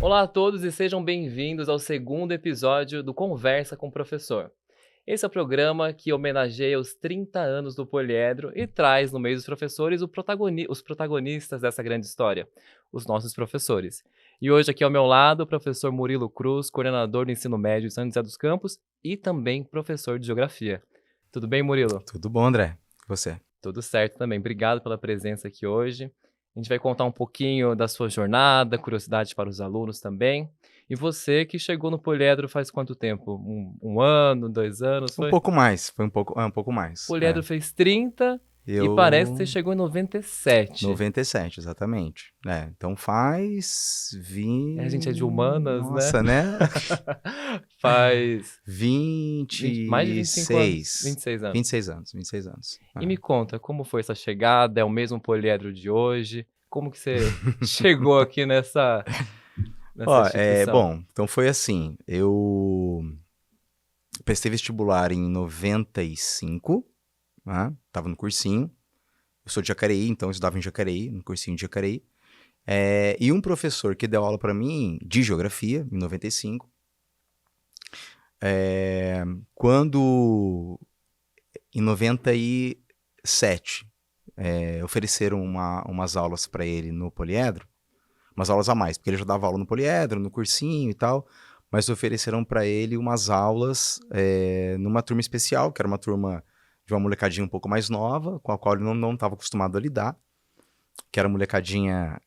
Olá a todos e sejam bem-vindos ao segundo episódio do Conversa com o Professor. Esse é o programa que homenageia os 30 anos do Poliedro e traz no meio dos professores os protagonistas dessa grande história, os nossos professores. E hoje aqui ao meu lado o professor Murilo Cruz, coordenador do ensino médio de São José dos Campos e também professor de Geografia. Tudo bem, Murilo? Tudo bom, André? E você? Tudo certo também. Obrigado pela presença aqui hoje. A gente vai contar um pouquinho da sua jornada, curiosidade para os alunos também. E você que chegou no Poliedro faz quanto tempo? Um ano, 2 anos, Um foi? pouco mais, foi um pouco mais. Poliedro fez 30 e parece que você Eu... chegou em 97. 97, exatamente. Então faz... A gente é de humanas, né? Nossa, né? Faz mais de 25 anos. 26. 26 anos. 26 anos, 26 anos. E me conta, como foi essa chegada? É o mesmo Poliedro de hoje? Como que você chegou aqui nessa instituição? Bom, então foi assim, eu prestei vestibular em 95, né? Tava no cursinho, eu sou de Jacareí, então eu estudava em Jacareí, no cursinho de Jacareí, e um professor que deu aula para mim de geografia, em 95, quando em 97 ofereceram umas aulas para ele no Poliedro, umas aulas a mais, porque ele já dava aula no Poliedro, no cursinho e tal, mas ofereceram para ele umas aulas numa turma especial, que era uma turma de uma molecadinha um pouco mais nova, com a qual ele não estava acostumado a lidar, que era molecadinha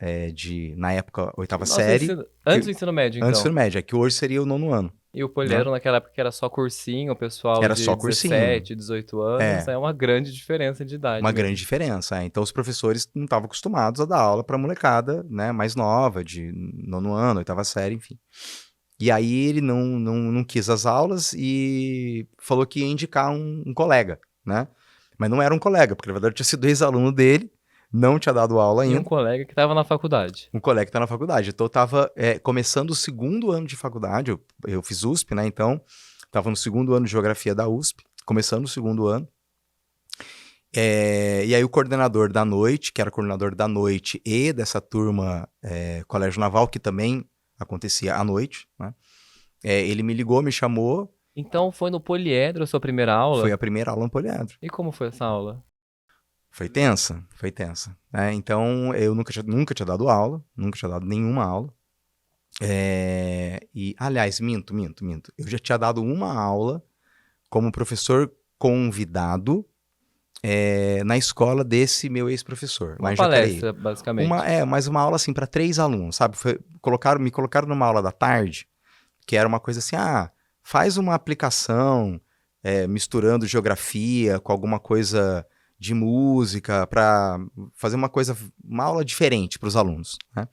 na época, oitava série. Antes do ensino médio, então. Antes do ensino médio, que hoje seria o 9º ano. E o Poliedro naquela época que era só cursinho, o pessoal Era de só cursinho. 17, 18 anos, é uma grande diferença de idade. Uma grande diferença. Então os professores não estavam acostumados a dar aula para molecada, né, mais nova, de 9º ano, oitava série, enfim. E aí ele não quis as aulas e falou que ia indicar um colega, né? Mas não era um colega, porque na verdade tinha sido ex-aluno dele, não tinha dado aula E ainda. um colega que estava na faculdade. Um colega que está na faculdade. Então eu estava começando o 2º ano de faculdade, eu fiz USP, né? Então estava no 2º ano de Geografia da USP, começando o 2º ano. E aí o coordenador da noite, que era coordenador da noite e dessa turma Colégio Naval, que também acontecia à noite, né? Ele me ligou, me chamou. Então foi no Poliedro a sua primeira aula? Foi a primeira aula no Poliedro. E como foi essa aula? Foi tensa. Então eu nunca tinha dado aula, nunca tinha dado nenhuma aula. Aliás, minto. Eu já tinha dado uma aula como professor convidado na escola desse meu ex-professor. Uma palestra, basicamente. Mas uma aula assim para 3 alunos, sabe? Me colocaram numa aula da tarde, que era uma coisa assim, faz uma aplicação misturando geografia com alguma coisa de música para fazer uma aula diferente para os alunos, né?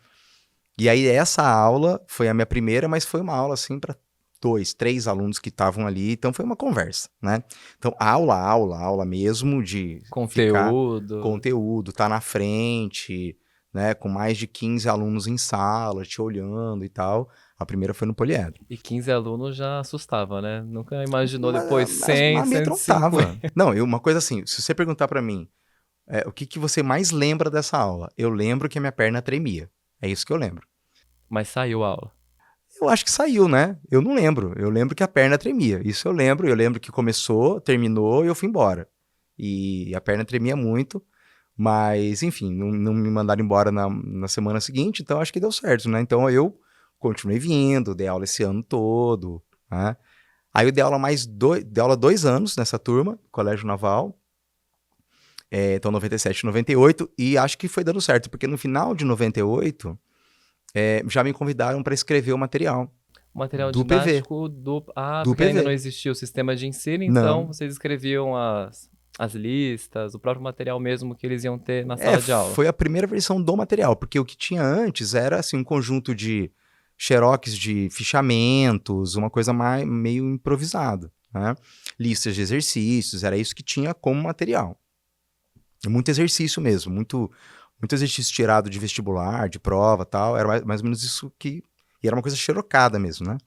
E aí essa aula foi a minha primeira, mas foi uma aula assim para 2, 3 alunos que estavam ali, então foi uma conversa, né? Então aula mesmo de conteúdo, tá na frente, né, com mais de 15 alunos em sala, te olhando e tal. A primeira foi no Poliedro. E 15 alunos já assustava, né? Nunca imaginou depois 100, mas 150. Não, uma coisa assim, se você perguntar para mim, o que você mais lembra dessa aula? Eu lembro que a minha perna tremia. É isso que eu lembro. Mas saiu a aula? Eu acho que saiu, né? Eu não lembro. Eu lembro que a perna tremia. Isso eu lembro. Eu lembro que começou, terminou e eu fui embora. E a perna tremia muito. Mas, enfim, não me mandaram embora na semana seguinte, então acho que deu certo, né? Então eu continuei vindo, dei aula esse ano todo, né? Aí eu dei aula dei aula 2 anos nessa turma, Colégio Naval. Então 97 e 98, e acho que foi dando certo, porque no final de 98 já me convidaram para escrever o material. O material do didático PV. porque ainda não existia o sistema de ensino, então vocês escreviam as listas, o próprio material mesmo que eles iam ter na sala de aula. Foi a primeira versão do material, porque o que tinha antes era assim, um conjunto de xerox de fichamentos, uma coisa meio improvisada, né? Listas de exercícios, era isso que tinha como material. Muito exercício mesmo, muito exercício tirado de vestibular, de prova e tal, era mais ou menos isso que... E era uma coisa xerocada mesmo, né?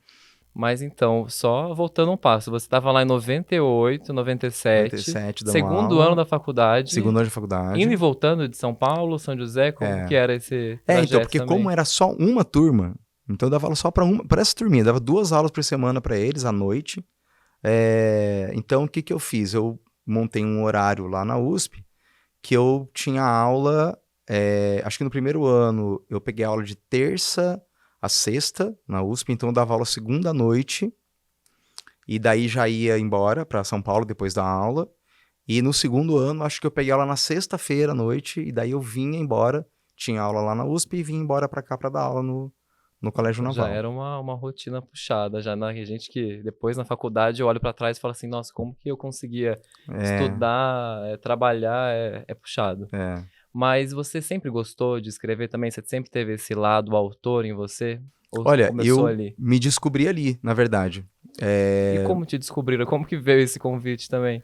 Mas então, só voltando um passo, você estava lá em 98, 97, segundo ano da faculdade. Segundo ano de faculdade. Indo e voltando de São Paulo, São José, como que era esse trajeto então, porque também? como era só uma turma, Então eu dava aula só para essa turminha, dava 2 aulas por semana para eles à noite. Então o que que eu fiz? Eu montei um horário lá na USP que eu tinha aula, acho que no primeiro ano eu peguei aula de terça a sexta na USP, então eu dava aula segunda à noite e daí já ia embora para São Paulo depois da aula. E no segundo ano, acho que eu peguei aula na sexta-feira à noite, e daí eu vinha embora, tinha aula lá na USP e vinha embora para cá para dar aula no Colégio Já Naval. era uma rotina puxada, já na gente que depois na faculdade eu olho pra trás e falo assim, nossa, como que eu conseguia É, estudar, trabalhar, é puxado. é. Mas você sempre gostou de escrever também? Você sempre teve esse lado autor em você? Ou Olha, começou eu ali? me descobri ali, na verdade. E É, como te descobriram? Como que veio esse convite também?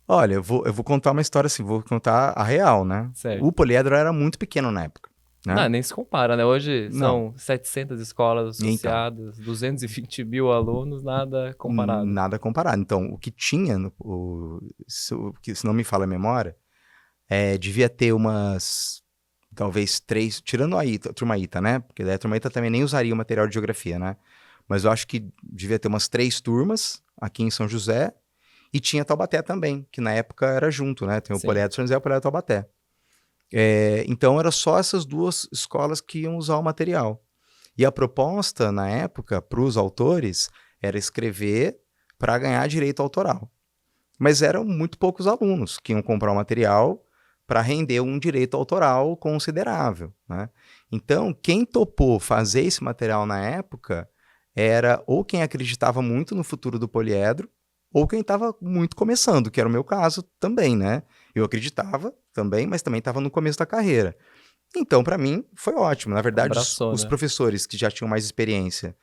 olha, eu vou contar uma história assim, vou contar a real, né? O Certo. poliedro era muito pequeno na época, Não, né? nem se compara, né? Hoje Não, são 700 escolas então, associadas, 220 mil alunos, nada comparado. nada comparado. Então, o que tinha, se não me falha a memória, devia ter umas, talvez 3, tirando a turma ITA, né? Porque daí a turma ITA também nem usaria o material de geografia, né? Mas eu acho que devia ter umas 3 turmas aqui em São José, e tinha Taubaté também, que na época era junto, né? Tem o Sim, Poliedro São José e o Poliedro Taubaté. Então, era só essas 2 escolas que iam usar o material. E a proposta, na época, para os autores, era escrever para ganhar direito autoral. Mas eram muito poucos alunos que iam comprar o material para render um direito autoral considerável, né? Então, quem topou fazer esse material na época era ou quem acreditava muito no futuro do poliedro, ou quem estava muito começando, que era o meu caso também, né? Eu acreditava também, mas também estava no começo da carreira. Então, para mim, foi ótimo. Na verdade, os, abraçou, os né? professores que já tinham mais experiência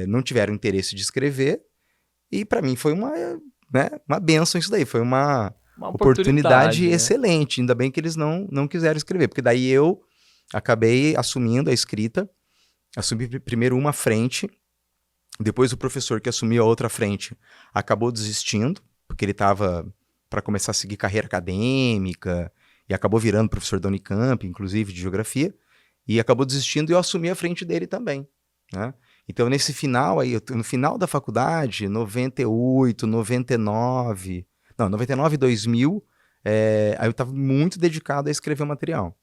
não tiveram interesse de escrever, e para mim foi uma benção isso daí. Foi uma Uma oportunidade oportunidade, né? excelente. Ainda bem que eles não quiseram escrever, porque daí eu acabei assumindo a escrita, assumi primeiro uma frente, depois o professor que assumiu a outra frente acabou desistindo, porque ele estava para começar a seguir carreira acadêmica e acabou virando professor da Unicamp, inclusive de geografia, e acabou desistindo e eu assumi a frente dele também, né? Então, nesse final aí, no final da faculdade, 98, 99, não, 99 e 2000, aí eu estava muito dedicado a escrever o material.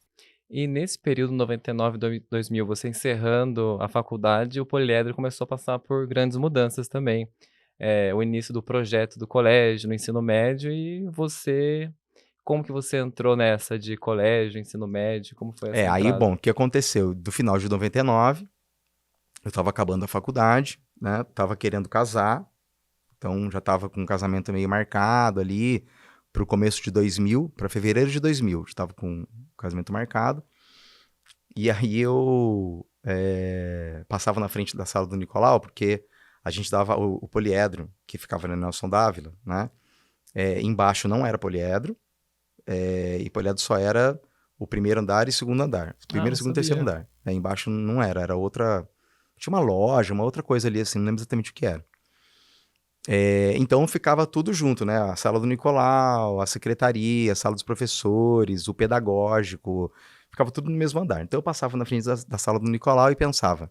E nesse período 99, 2000, você encerrando a faculdade, o Poliedro começou a passar por grandes mudanças também. O início do projeto do colégio, no ensino médio, e você, como que você entrou nessa de colégio, ensino médio, como foi essa Aí, entrada? bom, o que aconteceu? Do final de 99, eu estava acabando a faculdade, né? Tava querendo casar, então já estava com um casamento meio marcado ali para o começo de 2000, para fevereiro de 2000, já estava com o casamento marcado. E aí eu passava na frente da sala do Nicolau, porque a gente dava o poliedro, que ficava na Nelson Dávila, né? Embaixo não era poliedro, e poliedro só era o primeiro andar e segundo andar. Ah, Primeiro, não segundo e terceiro sabia. andar. Embaixo não era outra. Tinha uma loja, uma outra coisa ali, assim, não lembro exatamente o que era. Então ficava tudo junto, né? A sala do Nicolau, a secretaria, a sala dos professores, o pedagógico, ficava tudo no mesmo andar. Então eu passava na frente da sala do Nicolau e pensava,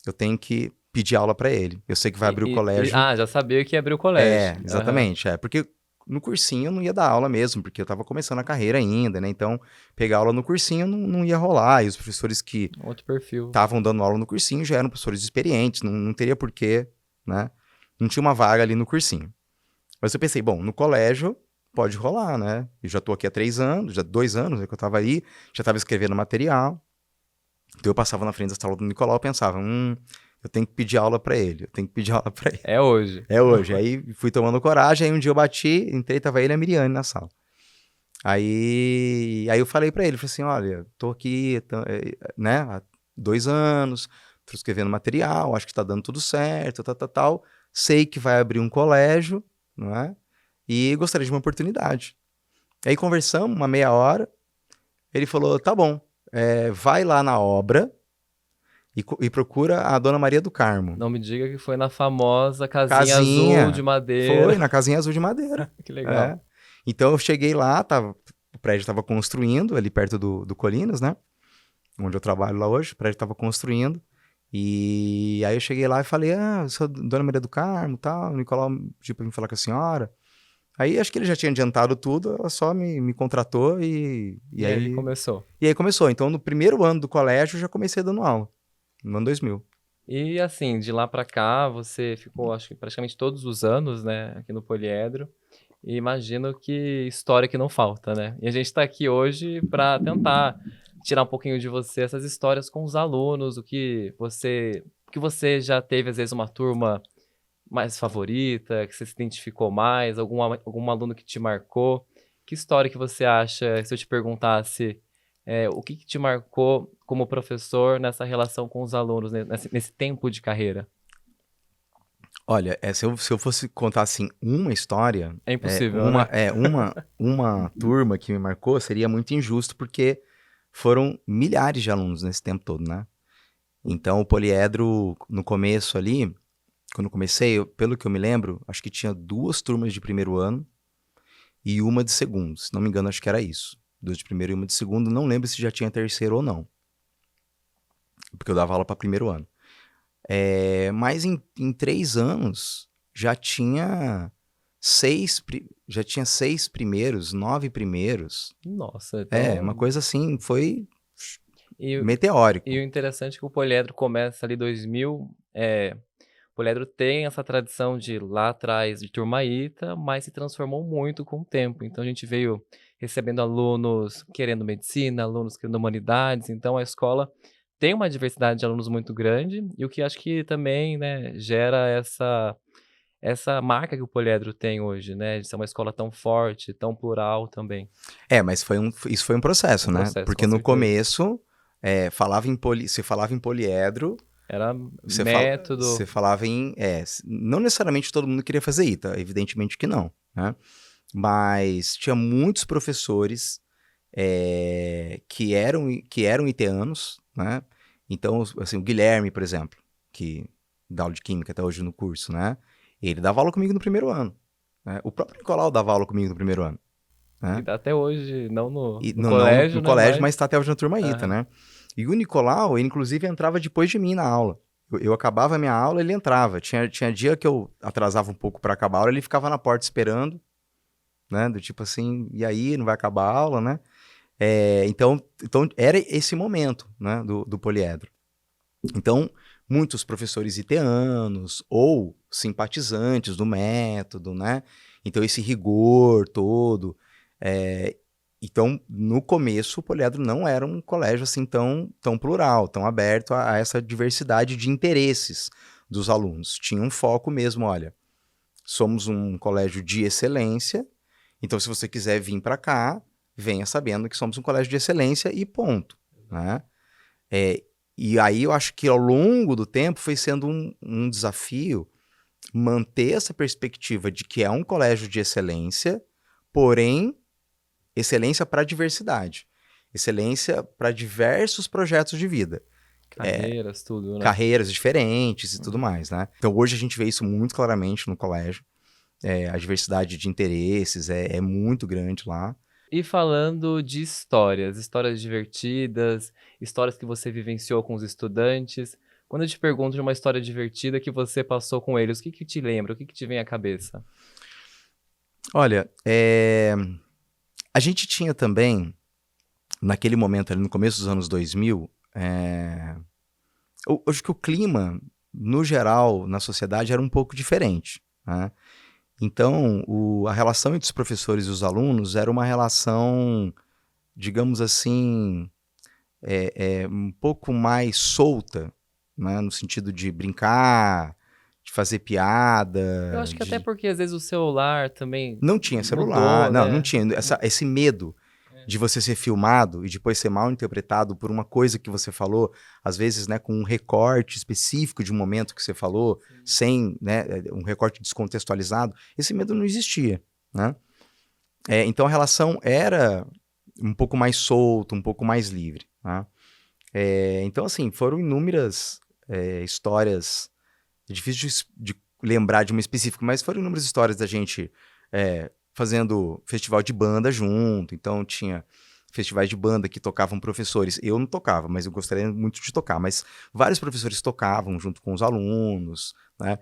eu tenho que pedir aula para ele. Eu sei que vai abrir o colégio. Já sabia que ia abrir o colégio. Aham. Exatamente. Porque no cursinho eu não ia dar aula mesmo, porque eu estava começando a carreira ainda, né? Então pegar aula no cursinho não ia rolar. E os professores que Outro perfil. estavam dando aula no cursinho já eram professores experientes, não teria porquê, né? Não tinha uma vaga ali no cursinho. Mas eu pensei, bom, no colégio pode rolar, né? Eu já tô aqui há 3 anos, já 2 anos que eu tava aí, já tava escrevendo material. Então eu passava na frente da sala do Nicolau e pensava, eu tenho que pedir aula para ele, eu tenho que pedir aula para ele. É hoje. É hoje. Aí fui tomando coragem, aí um dia eu bati, entrei, tava ele e a Miriane na sala. Aí eu falei para ele, falei assim, olha, tô aqui, né, há 2 anos, tô escrevendo material, acho que tá dando tudo certo, tal. Sei que vai abrir um colégio, não é? E gostaria de uma oportunidade. Aí conversamos uma meia hora, ele falou, tá bom, vai lá na obra e procura a Dona Maria do Carmo. Não me diga que foi na famosa casinha azul de Casinha, madeira. foi na casinha azul de madeira. Que legal. É. Então eu cheguei lá, o prédio estava construindo, ali perto do Colinas, né? Onde eu trabalho lá hoje, o prédio estava construindo. E aí eu cheguei lá e falei, eu sou Dona Maria do Carmo, tal, o Nicolau pediu pra mim falar com a senhora. Aí acho que ele já tinha adiantado tudo, ela só me contratou E aí começou. e aí começou. Então no primeiro ano do colégio eu já comecei dando aula, no ano 2000. E assim, de lá pra cá, você ficou, acho que praticamente todos os anos, né, aqui no Poliedro. E imagino que história que não falta, né? E a gente tá aqui hoje para tentar tirar um pouquinho de você essas histórias com os alunos, o que você já teve, às vezes, uma turma mais favorita, que você se identificou mais, algum aluno que te marcou. Que história que você acha, se eu te perguntasse, o que que te marcou como professor nessa relação com os alunos, né, nesse tempo de carreira? Olha, se eu fosse contar assim uma história, É impossível, né? uma turma que me marcou, seria muito injusto, porque foram milhares de alunos nesse tempo todo, né? Então o poliedro, no começo ali, quando eu comecei, pelo que eu me lembro, acho que tinha 2 turmas de primeiro ano e uma de segundo. Se não me engano, acho que era isso. 2 de primeiro e uma de segundo. Não lembro se já tinha terceiro ou não, porque eu dava aula para primeiro ano. Mas em 3 anos já tinha já tinha 6 primeiros, 9 primeiros. Nossa, Uma então. coisa assim, foi E, e meteórico. o interessante é que o Poliedro começa ali 2000. O Poliedro tem essa tradição de lá atrás de turmaíta, mas se transformou muito com o tempo. Então a gente veio recebendo alunos querendo medicina, alunos querendo humanidades. Então a escola tem uma diversidade de alunos muito grande, e o que acho que também, né, gera essa marca que o Poliedro tem hoje, né, de ser uma escola tão forte, tão plural também. Mas isso foi um processo, Um né? processo, com Porque no certeza. começo, se falava em poliedro, Era você método. falava em. Não necessariamente todo mundo queria fazer ITA, evidentemente que não, né? Mas tinha muitos professores que eram iteanos, né? Então, assim, o Guilherme, por exemplo, que dá aula de química até hoje no curso, né? Ele dava aula comigo no primeiro ano, né? O próprio Nicolau dava aula comigo no primeiro ano, E né? dá até hoje, não no E no não colégio, no né, colégio, mas mas tá até hoje na turma ITA, aham. né? E o Nicolau, ele inclusive entrava depois de mim na aula. Eu acabava a minha aula, ele entrava. Tinha dia que eu atrasava um pouco para acabar a aula, ele ficava na porta esperando, né? Do tipo assim, e aí, não vai acabar a aula, né? Então era esse momento, né, do poliedro. Então, muitos professores iteanos ou simpatizantes do método, né? Então, esse rigor todo. é, Então, no começo, o poliedro não era um colégio assim tão plural, tão aberto a essa diversidade de interesses dos alunos. Tinha um foco mesmo, olha, somos um colégio de excelência, então se você quiser vir para cá, venha sabendo que somos um colégio de excelência e ponto, né? É, e aí eu acho que ao longo do tempo foi sendo um desafio manter essa perspectiva de que é um colégio de excelência, porém, excelência para a diversidade, excelência para diversos projetos de vida, Carreiras, tudo, né. carreiras diferentes e tudo Uhum. mais, né? Então hoje a gente vê isso muito claramente no colégio. A diversidade de interesses é muito grande lá. E falando de histórias, histórias divertidas, histórias que você vivenciou com os estudantes, quando eu te pergunto de uma história divertida que você passou com eles, o que que te lembra? O que que te vem à cabeça? Olha, a gente tinha também, naquele momento ali no começo dos anos 2000, eu acho que o clima, no geral, na sociedade era um pouco diferente, né? Então, a relação entre os professores e os alunos era uma relação, digamos assim, um pouco mais solta, né? No sentido de brincar, de fazer Eu piada, acho que até de... porque às vezes o celular também Não tinha celular, mudou, não né. tinha esse medo É. de você ser filmado e depois ser mal interpretado por uma coisa que você falou, às vezes, né, com um recorte específico de um momento que você falou, Sim. sem, né, um recorte descontextualizado. Esse medo não existia, né? Então a relação era um pouco mais solta, um pouco mais livre, né? Então, assim, foram inúmeras histórias. É difícil de lembrar de uma específica, mas foram inúmeras histórias da gente fazendo festival de banda junto. Então tinha festivais de banda que tocavam professores. Eu não tocava, mas eu gostaria muito de tocar. Mas vários professores tocavam junto com os alunos, né?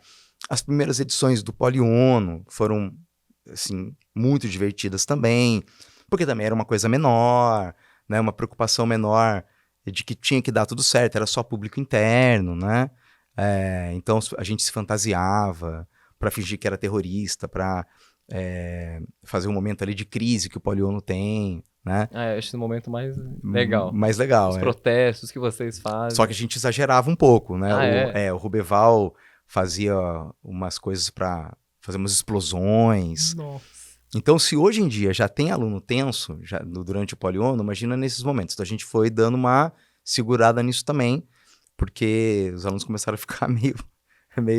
As primeiras edições do Poliono foram, assim, muito divertidas também, porque também era uma coisa menor, né? Uma preocupação menor de que tinha que dar tudo certo, era só público interno, né? Então a gente se fantasiava para fingir que era terrorista, para fazer um momento ali de crise que o Poliono tem, né? Acho o momento mais legal. Mais legal, Os protestos que vocês fazem. Só que a gente exagerava um pouco, né? É? O Rubeval fazia umas coisas para fazer umas explosões. Nossa. Então, se hoje em dia já tem aluno tenso durante o Poliono, imagina nesses momentos. Então, a gente foi dando uma segurada nisso também, porque os alunos começaram a ficar meio...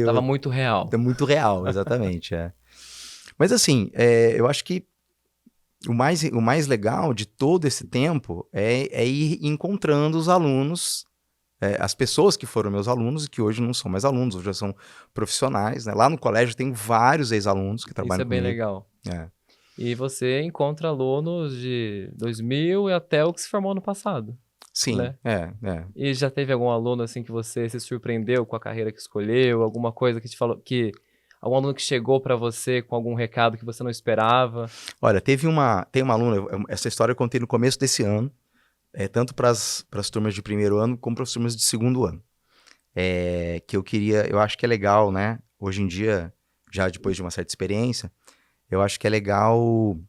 Tava muito real. Muito real, exatamente, Mas assim, eu acho que o mais legal de todo esse tempo é ir encontrando os alunos, as pessoas que foram meus alunos e que hoje não são mais alunos, hoje já são profissionais, né? Lá no colégio tem vários ex-alunos que trabalham comigo. Isso é bem legal. E você encontra alunos de 2000 e até o que se formou no passado. Sim, né? E já teve algum aluno assim que você se surpreendeu com a carreira que escolheu? Alguma coisa que te falou que... Algum aluno que chegou para você com algum recado que você não esperava? Olha, tem uma aluna, essa história eu contei no começo desse ano, tanto para as turmas de primeiro ano como para as turmas de segundo ano. Que eu acho que é legal, né? Hoje em dia, já depois de uma certa experiência, eu acho que é legal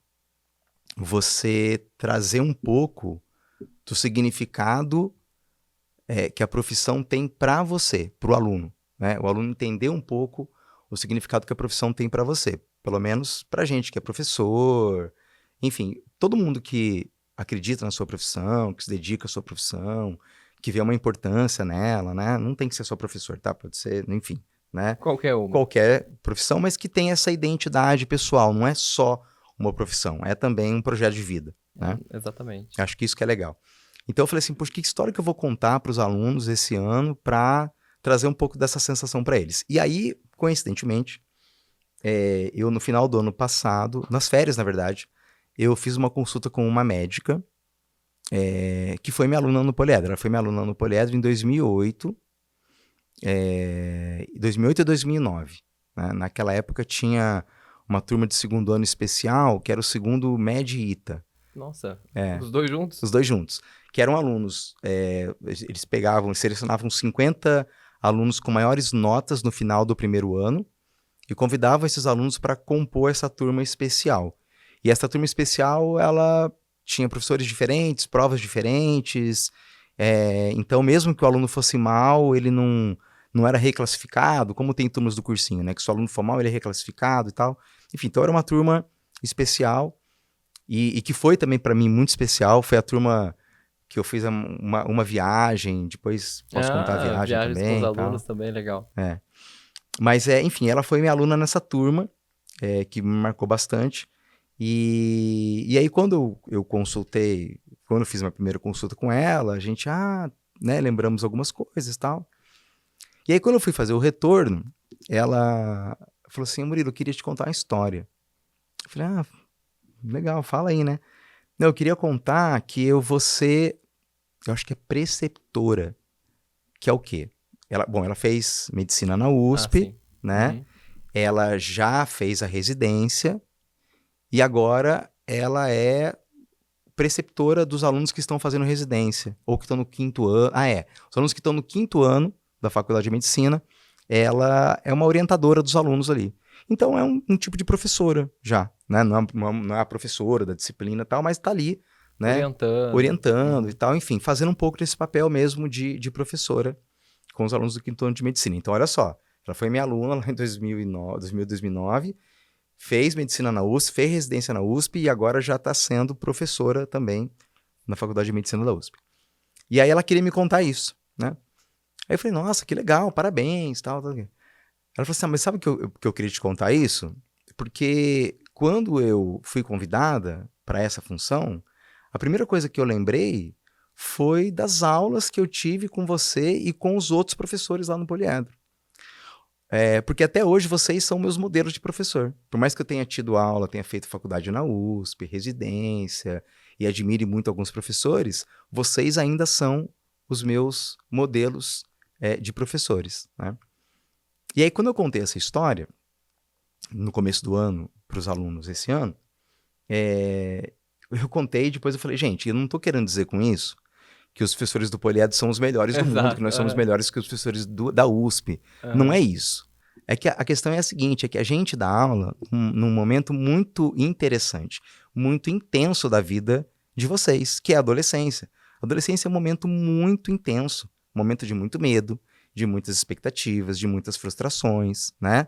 você trazer um pouco do significado que a profissão tem para você, para o aluno, né? O aluno entender um pouco o significado que a profissão tem para você, pelo menos para a gente que é professor, enfim, todo mundo que acredita na sua profissão, que se dedica à sua profissão, que vê uma importância nela, né? Não tem que ser só professor, tá? Pode ser, enfim, né? Qualquer profissão, mas que tem essa identidade pessoal, não é só uma profissão, é também um projeto de vida, né? Exatamente. Acho que isso que é legal. Então eu falei assim, poxa, que história que eu vou contar para os alunos esse ano para trazer um pouco dessa sensação para eles. E aí, coincidentemente, eu no final do ano passado, nas férias, na verdade, eu fiz uma consulta com uma médica que foi minha aluna no Poliedro. Ela foi minha aluna no Poliedro em 2008, 2008 e 2009. Né? Naquela época tinha uma turma de segundo ano especial, que era o segundo Med ITA. Nossa, os dois juntos? Os dois juntos. Que eram alunos, eles selecionavam 50 alunos com maiores notas no final do primeiro ano e convidavam esses alunos para compor essa turma especial. E essa turma especial, ela tinha professores diferentes, provas diferentes, então mesmo que o aluno fosse mal, ele não era reclassificado, como tem turmas do cursinho, né? Que se o aluno for mal, ele é reclassificado e tal. Enfim, então era uma turma especial e que foi também para mim muito especial, foi a turma que eu fiz uma viagem, depois posso contar a viagem também. Viagens com os alunos também, legal. Mas, enfim, ela foi minha aluna nessa turma, que me marcou bastante. E aí, quando eu consultei, quando eu fiz minha primeira consulta com ela, a gente, né, lembramos algumas coisas e tal. E aí, quando eu fui fazer o retorno, ela falou assim, Murilo, eu queria te contar uma história. Eu falei, legal, fala aí, né? Não, eu queria contar que eu acho que é preceptora, que é o quê? Ela fez medicina na USP, né? Uhum. Ela já fez a residência e agora ela é preceptora dos alunos que estão fazendo residência ou que estão no 5º ano. Os alunos que estão no 5º ano da Faculdade de Medicina, ela é uma orientadora dos alunos ali. Então é um tipo de professora já, né? Não é a professora da disciplina e tal, mas está ali, né? Orientando e tal, enfim, fazendo um pouco desse papel mesmo de professora com os alunos do 5º ano de medicina. Então, olha só, ela foi minha aluna lá em 2009, fez medicina na USP, fez residência na USP e agora já está sendo professora também na Faculdade de Medicina da USP. E aí ela queria me contar isso, né? Aí eu falei, nossa, que legal, parabéns, tal. Ela falou assim, mas sabe que eu queria te contar isso? Porque quando eu fui convidada para essa função, a primeira coisa que eu lembrei foi das aulas que eu tive com você e com os outros professores lá no Poliedro. Porque até hoje vocês são meus modelos de professor. Por mais que eu tenha tido aula, tenha feito faculdade na USP, residência, e admire muito alguns professores, vocês ainda são os meus modelos de professores, né? E aí, quando eu contei essa história, no começo do ano, para os alunos esse ano, eu contei e depois eu falei, gente, eu não estou querendo dizer com isso que os professores do Poliedro são os melhores do mundo, que Exato. nós somos melhores que os professores da USP. Não é isso. É que a questão é a seguinte, é que a gente dá aula num momento muito interessante, muito intenso da vida de vocês, que é a adolescência. A adolescência é um momento muito intenso, um momento de muito medo, de muitas expectativas, de muitas frustrações, né?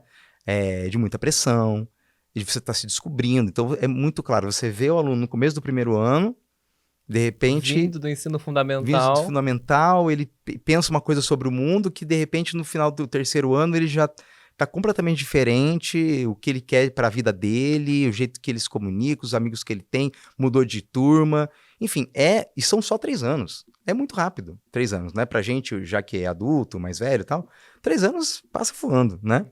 De muita pressão, de você estar se descobrindo. Então, é muito claro, você vê o aluno no começo do primeiro ano, de repente, Vindo do ensino vindo do fundamental. fundamental, ele pensa uma coisa sobre o mundo que, de repente, no final do terceiro ano, ele já está completamente diferente, o que ele quer para a vida dele, o jeito que ele se comunica, os amigos que ele tem, mudou de turma. Enfim, e são só 3 anos. É muito rápido, 3 anos, né? Pra gente, já que é adulto, mais velho e tal, 3 anos passa voando, né?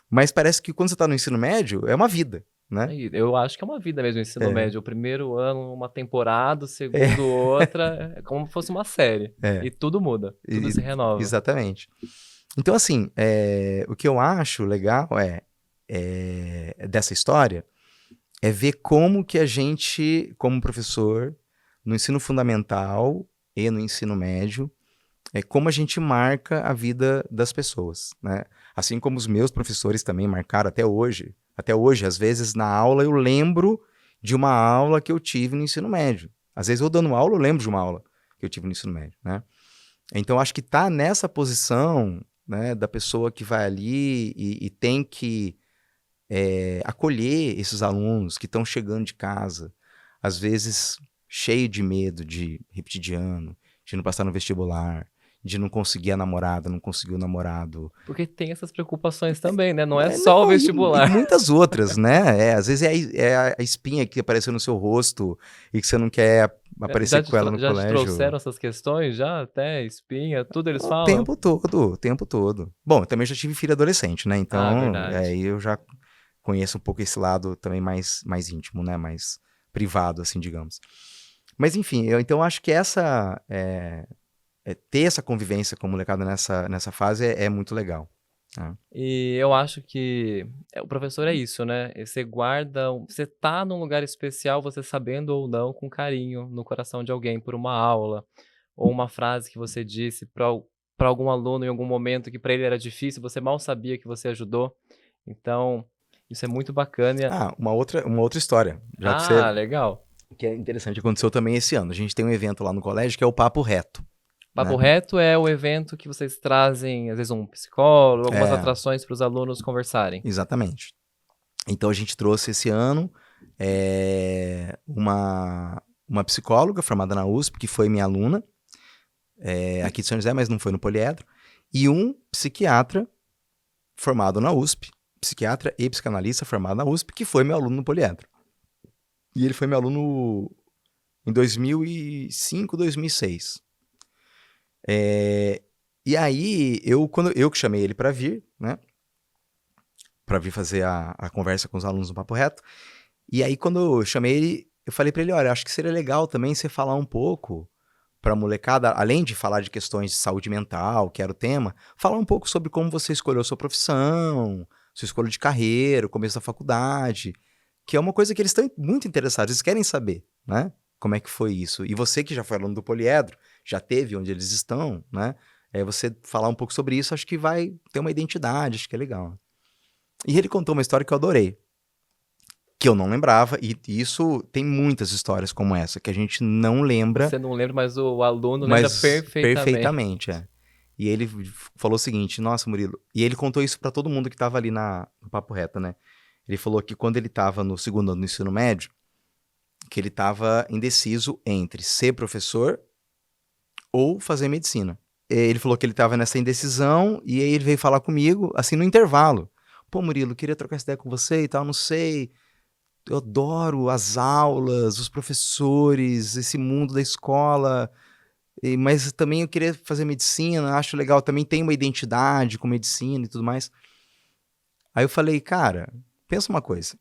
Mas parece que quando você está no ensino médio, é uma vida, né? Eu acho que é uma vida mesmo o ensino médio. O primeiro ano, uma temporada, o segundo, outra. É como se fosse uma série. E tudo muda, tudo se renova. Exatamente. Então, assim, o que eu acho legal dessa história é ver como que a gente, como professor, no ensino fundamental e no ensino médio, como a gente marca a vida das pessoas, né? Assim como os meus professores também marcaram até hoje. Até hoje, às vezes, na aula, eu lembro de uma aula que eu tive no ensino médio. Às vezes, eu dando aula, eu lembro de uma aula que eu tive no ensino médio, né? Então, acho que tá nessa posição, né, da pessoa que vai ali e tem que acolher esses alunos que estão chegando de casa, às vezes cheio de medo de repetir de ano, de não passar no vestibular, de não conseguir a namorada, não conseguir o namorado. Porque tem essas preocupações também, né? Não é só o vestibular. E muitas outras, né? Às vezes é a espinha que apareceu no seu rosto e que você não quer aparecer com ela no Já te colégio. trouxeram essas questões? Já? Até espinha, tudo eles falam? O tempo todo. Bom, eu também já tive filho adolescente, né? Então, verdade. aí eu já conheço um pouco esse lado também mais íntimo, né? Mais privado, assim, digamos. Mas, enfim, então acho que ter essa convivência com a molecada nessa fase é muito legal. Né? E eu acho que o professor é isso, né? Você guarda, você tá num lugar especial, você sabendo ou não, com carinho no coração de alguém por uma aula, ou uma frase que você disse para algum aluno em algum momento que para ele era difícil, você mal sabia que você ajudou. Então, isso é muito bacana. Uma outra história. Já que Legal. que é interessante, aconteceu também esse ano. A gente tem um evento lá no colégio que é o Papo Reto. Papo Reto é o evento que vocês trazem, às vezes, um psicólogo, algumas É. atrações para os alunos conversarem. Exatamente. Então a gente trouxe esse ano uma psicóloga formada na USP, que foi minha aluna, aqui de São José, mas não foi no Poliedro, e um psiquiatra formado na USP, psiquiatra e psicanalista formado na USP, que foi meu aluno no Poliedro. E ele foi meu aluno em 2005, 2006. E aí, quando eu que chamei ele para vir, né? Para vir fazer a conversa com os alunos no Papo Reto. E aí, quando eu chamei ele, eu falei para ele, olha, acho que seria legal também você falar um pouco para a molecada, além de falar de questões de saúde mental, que era o tema, falar um pouco sobre como você escolheu sua profissão, sua escolha de carreira, o começo da faculdade, que é uma coisa que eles estão muito interessados, eles querem saber, né? Como é que foi isso. E você que já foi aluno do Poliedro, já teve onde eles estão, né? Você falar um pouco sobre isso, acho que vai ter uma identidade, acho que é legal. E ele contou uma história que eu adorei, que eu não lembrava, e isso tem muitas histórias como essa, que a gente não lembra. Você não lembra, mas o aluno lembra perfeitamente. E ele falou o seguinte, nossa, Murilo, e ele contou isso para todo mundo que estava ali no Papo Reto, né? Ele falou que quando ele estava no segundo ano do ensino médio, que ele estava indeciso entre ser professor ou fazer medicina. Ele falou que ele estava nessa indecisão, e aí ele veio falar comigo, assim, no intervalo. Pô, Murilo, queria trocar essa ideia com você e tal, não sei. Eu adoro as aulas, os professores, esse mundo da escola, mas também eu queria fazer medicina, acho legal, também tem uma identidade com medicina e tudo mais. Aí eu falei, cara, pensa uma coisa.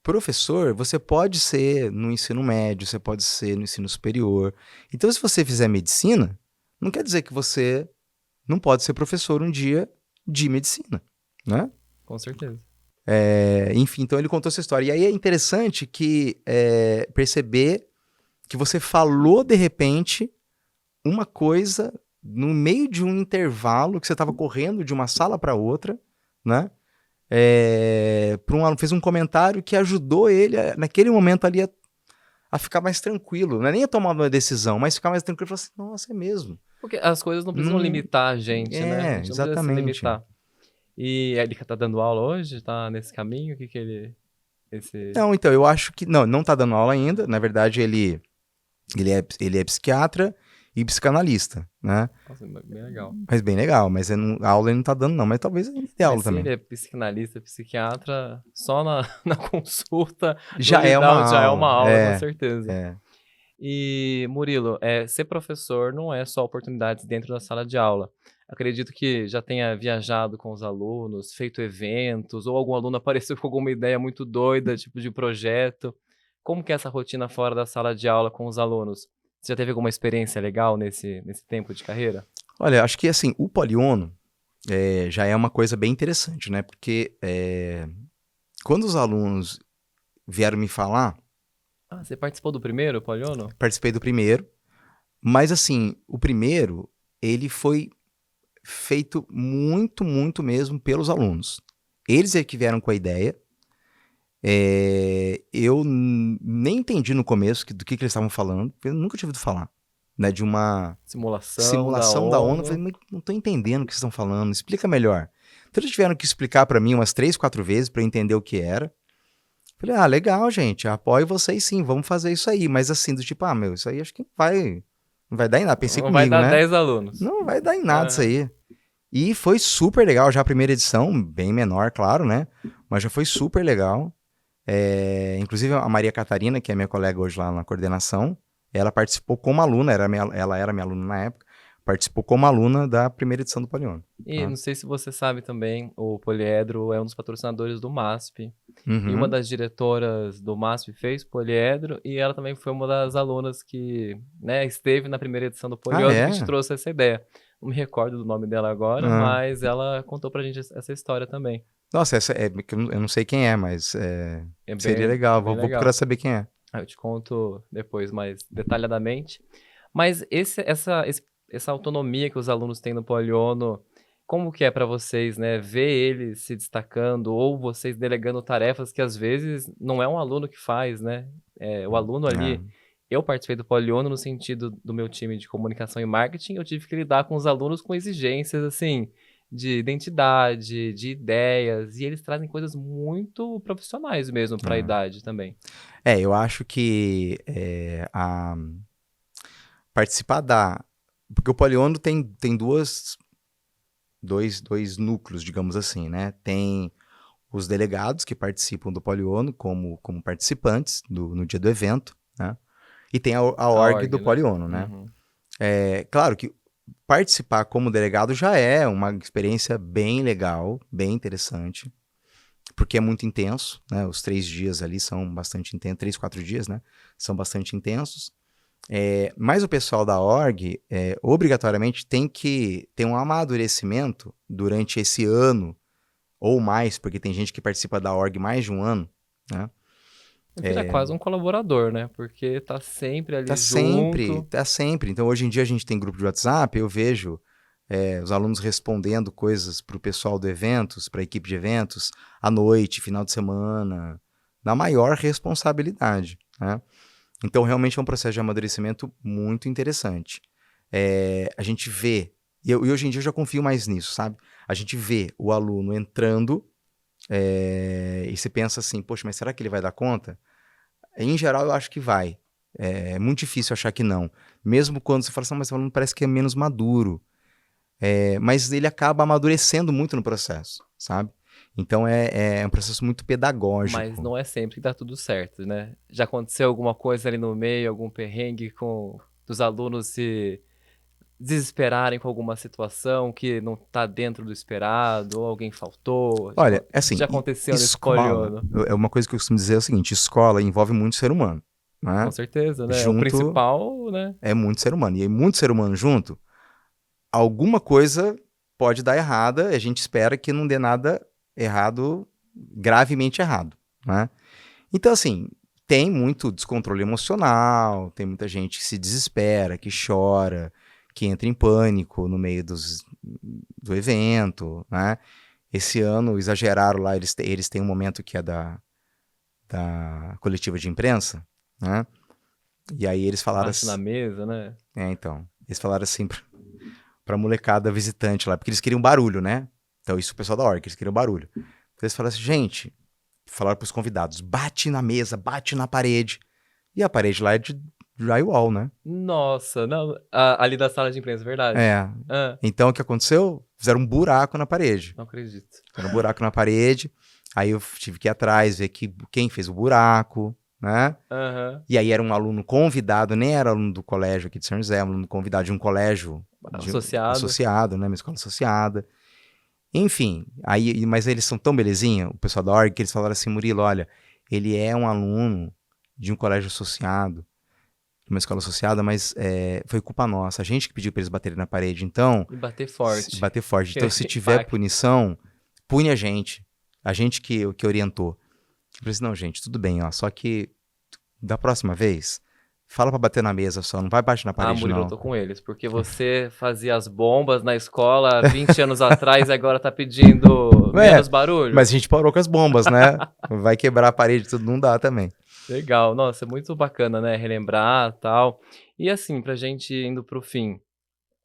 Professor, você pode ser no ensino médio, você pode ser no ensino superior. Então, se você fizer medicina, não quer dizer que você não pode ser professor um dia de medicina, né? Com certeza. Enfim, então ele contou essa história. E aí é interessante que perceber que você falou de repente uma coisa no meio de um intervalo que você estava correndo de uma sala para outra, né? Para um aluno, fez um comentário que ajudou ele naquele momento ali a ficar mais tranquilo, não é nem a tomar uma decisão, mas ficar mais tranquilo e falar assim, nossa, é mesmo. Porque as coisas não precisam limitar a gente, né? A gente não precisa se Exatamente. limitar. E ele tá dando aula hoje? Tá nesse caminho? O que que ele... Não, então, eu acho que... Não tá dando aula ainda. Na verdade, ele é psiquiatra e psicanalista, né? Nossa, bem legal. Mas bem legal, mas a aula ele não tá dando não, mas talvez ele dê aula Mas se também. ele é psicanalista, psiquiatra, só na consulta do Já é uma já é uma aula, aula, com certeza. é. E, Murilo, ser professor não é só oportunidades dentro da sala de aula. Acredito que já tenha viajado com os alunos, feito eventos, ou algum aluno apareceu com alguma ideia muito doida, tipo de projeto. Como que é essa rotina fora da sala de aula com os alunos? Você já teve alguma experiência legal nesse tempo de carreira? Olha, acho que assim, o poliono já é uma coisa bem interessante, né? Porque quando os alunos vieram me falar, Ah, você participou do primeiro, Poliono? participei do primeiro, mas assim, o primeiro, ele foi feito muito, muito mesmo pelos alunos. Eles é que vieram com a ideia. Eu nem entendi no começo do que eles estavam falando, porque eu nunca tinha ouvido falar, né, de uma simulação da ONU. Eu falei, mas não estou entendendo o que vocês estão falando, explica melhor. Então eles tiveram que explicar para mim umas 3, 4 vezes para eu entender o que era. Falei, legal, gente, apoio vocês sim, vamos fazer isso aí. Mas assim, do tipo, meu, isso aí acho que não vai dar em nada. Pensei Não vai comigo, dar né? 10 alunos. Não vai dar em nada isso aí. E foi super legal, já a primeira edição, bem menor, claro, né? Mas já foi super legal. Inclusive a Maria Catarina, que é minha colega hoje lá na coordenação, ela participou como aluna, ela era minha aluna na época, participou como aluna da primeira edição do Poliono. E não sei se você sabe também, o Poliedro é um dos patrocinadores do MASP. E uma Uhum. das diretoras do MASP fez Poliedro e ela também foi uma das alunas que, né, esteve na primeira edição do Poliedro que te É? trouxe essa ideia. Não me recordo do nome dela agora, Ah. mas ela contou pra gente essa história também. Nossa, essa que eu não sei quem é, mas seria É legal. bem Vou procurar legal. saber quem é. Aí eu te conto depois mais detalhadamente. Mas essa autonomia que os alunos têm no Poliono, como que é para vocês, né, ver eles se destacando ou vocês delegando tarefas que às vezes não é um aluno que faz, né? O aluno É. ali, eu participei do Poliono no sentido do meu time de comunicação e marketing, eu tive que lidar com os alunos com exigências assim de identidade, de ideias, e eles trazem coisas muito profissionais mesmo para a idade também. Eu acho que participar da... Porque o Poliono tem dois núcleos, digamos assim, né? Tem os delegados que participam do Poliono como participantes no dia do evento, né? E tem a org do Né? Poliono, né? Uhum. Claro que participar como delegado já é uma experiência bem legal, bem interessante, porque é muito intenso, né? Os 3 dias ali são bastante intensos, 3, 4 dias, né? São bastante intensos. Mas o pessoal da org, obrigatoriamente, tem que ter um amadurecimento durante esse ano, ou mais, porque tem gente que participa da org mais de um ano, né? Vira quase um colaborador, né? Porque tá sempre ali Tá sempre, junto. tá sempre. Então, hoje em dia, a gente tem grupo de WhatsApp, eu vejo os alunos respondendo coisas para o pessoal do eventos, para a equipe de eventos, à noite, final de semana, na maior responsabilidade, né? Então, realmente é um processo de amadurecimento muito interessante. A gente vê, e hoje em dia eu já confio mais nisso, sabe? A gente vê o aluno entrando e você pensa assim, poxa, mas será que ele vai dar conta? Em geral, eu acho que vai. É muito difícil achar que não. Mesmo quando você fala assim, mas o aluno parece que é menos maduro. Mas ele acaba amadurecendo muito no processo, sabe? Então é um processo muito Mas pedagógico. não é sempre que dá tudo certo, né? Já aconteceu alguma coisa ali no meio, algum perrengue com dos alunos se desesperarem com alguma situação que não tá dentro do esperado, ou alguém faltou? Olha, assim, Já aconteceu nesse escola, poliano? é uma coisa que eu costumo dizer é o seguinte, escola envolve muito ser humano, Com né? certeza, né? O Junto principal, né? é muito ser humano. E aí, muito ser humano junto, alguma coisa pode dar errada, a gente espera que não dê nada errado, gravemente errado, né? Então, assim, tem muito descontrole emocional, tem muita gente que se desespera, que chora, que entra em pânico no meio do evento, né? Esse ano exageraram lá, eles têm um momento que é da coletiva de imprensa, né? E aí eles falaram Bate na assim, mesa, né? então, eles falaram assim pra molecada visitante lá, porque eles queriam barulho, né? Então isso o pessoal da org, eles queriam barulho. Então eles falaram assim, gente, falaram pros convidados, bate na mesa, bate na parede. E a parede lá é de drywall, né? Nossa, não, ali da sala de imprensa, verdade. É. Ah, Então o que aconteceu? Fizeram um buraco na parede. não acredito. Fizeram um buraco na parede. Aí eu tive que ir atrás, ver quem fez o buraco, né? Aham. E aí era um aluno convidado, nem era aluno do colégio aqui de São José, um aluno convidado de um colégio Associado. associado, né? Uma escola associada. Enfim, aí, mas eles são tão belezinha, o pessoal da org, que eles falaram assim, Murilo, olha, ele é um aluno de um colégio associado, de uma escola associada, mas foi culpa nossa, a gente que pediu pra eles baterem na parede, então, E bater forte. bater forte. Então, se tiver Impacto. punição, pune a gente que orientou. Eu falei assim, não, gente, tudo bem, ó, só que da próxima vez, fala pra bater na mesa só, não vai bater na Ah, parede, Murilo, eu não. tô com eles, porque você fazia as bombas na escola 20 anos atrás e agora tá pedindo menos barulho? Mas a gente parou com as bombas, né? Vai quebrar a parede, tudo não dá também. Legal, nossa, é muito bacana, né, relembrar, tal. E assim, pra gente indo para o fim,